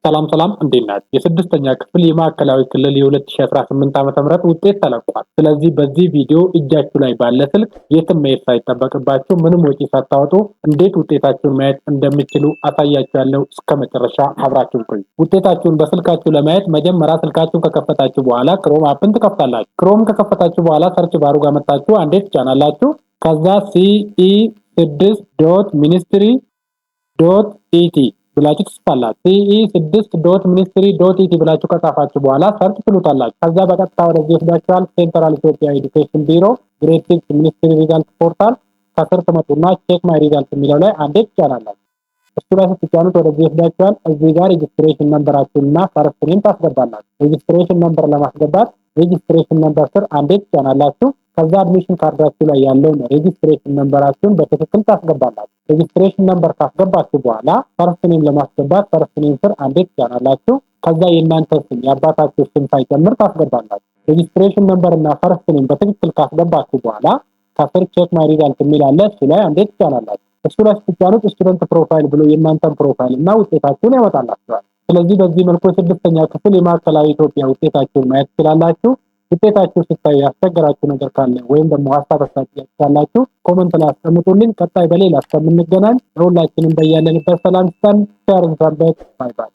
ሰላም ሰላም እንዴት ናችሁ? የስድስተኛ ክፍል የማዕከላዊ ክልል የ2018 ዓ.ም ውጤት ተለቋል። ስለዚህ በዚህ ቪዲዮ እጃችሁ ላይ ባለ ስልክ የትም መሄድ ሳይጠበቅባችሁ ምንም ወጪ ሳታወጡ እንዴት ውጤታችሁን ማየት እንደምትችሉ አሳያችኋለሁ። እስከመጨረሻ አብራችሁን ቆዩ። ውጤታችሁን በስልካችሁ ለማየት መጀመሪያ ስልካችሁን ከከፈታችሁ በኋላ ክሮም አፕን ትከፍታላችሁ። ክሮም ከከፈታችሁ በኋላ ሰርች ባሩ ጋር መጣችሁ አንዴ ትጫናላችሁ። ከዛ ce6.ministry.et ብላችሁ ትጽፋላችሁ። ce6.ministry.et ብላችሁ ከጻፋችሁ በኋላ ሰርች ትሉታላችሁ። ከዛ በቀጥታ ወደዚህ ይወስዳችኋል። ሴንትራል ኢትዮጵያ ኤዱኬሽን ቢሮ ግሬድ 6 ሚኒስትሪ ሪዛልት ፖርታል ከስር ትመጡና ቼክ ማይ ሪዛልት የሚለው ላይ አንዴ ትጫናላችሁ። እሱ ላይ ስትጫኑት ወደዚህ ይወስዳችኋል። እዚህ ጋር ሬጂስትሬሽን ነምበራችሁንና ፈርስት ኔም ታስገባላችሁ። ሬጂስትሬሽን ነምበር ለማስገባት ሬጂስትሬሽን ነምበር ስር አንዴ ትጫናላችሁ። ከዛ አድሚሽን ካርዳችሁ ላይ ያለውን ሬጂስትሬሽን ነምበራችሁን በትክክል ታስገባላችሁ። ሬጂስትሬሽን ነምበር ካስገባችሁ በኋላ ፈርስት ኔም ለማስገባት ፈርስት ኔም ስር አንዴ ትጫናላችሁ። ከዛ የእናንተ ስም የአባታችሁ ስም ሳይጨምር ታስገባላችሁ። ሬጂስትሬሽን ነምበር እና ፈርስት ኔም በትክክል ካስገባችሁ በኋላ ከስር ቼክ ማይ ሪዛልት የሚል አለ። እሱ ላይ አንዴ ትጫናላችሁ። እሱ ላይ ስትጫኑት ስቱደንት ፕሮፋይል ብሎ የእናንተን ፕሮፋይል እና ውጤታችሁን ያመጣላችኋል። ስለዚህ በዚህ መልኩ የስድስተኛ ክፍል የማዕከላዊ ኢትዮጵያ ውጤታችሁን ማየት ትችላላችሁ። ውጤታችሁ ስታዩ ያስቸገራችሁ ነገር ካለ ወይም ደግሞ ሀሳብ ካላችሁ ኮሜንት ላይ አስቀምጡልኝ። ቀጣይ በሌላ እስከምንገናኝ ለሁላችንም በያለንበት ሰላም ይስጠን። ቸር እንሰንብት። ባይ ባይ።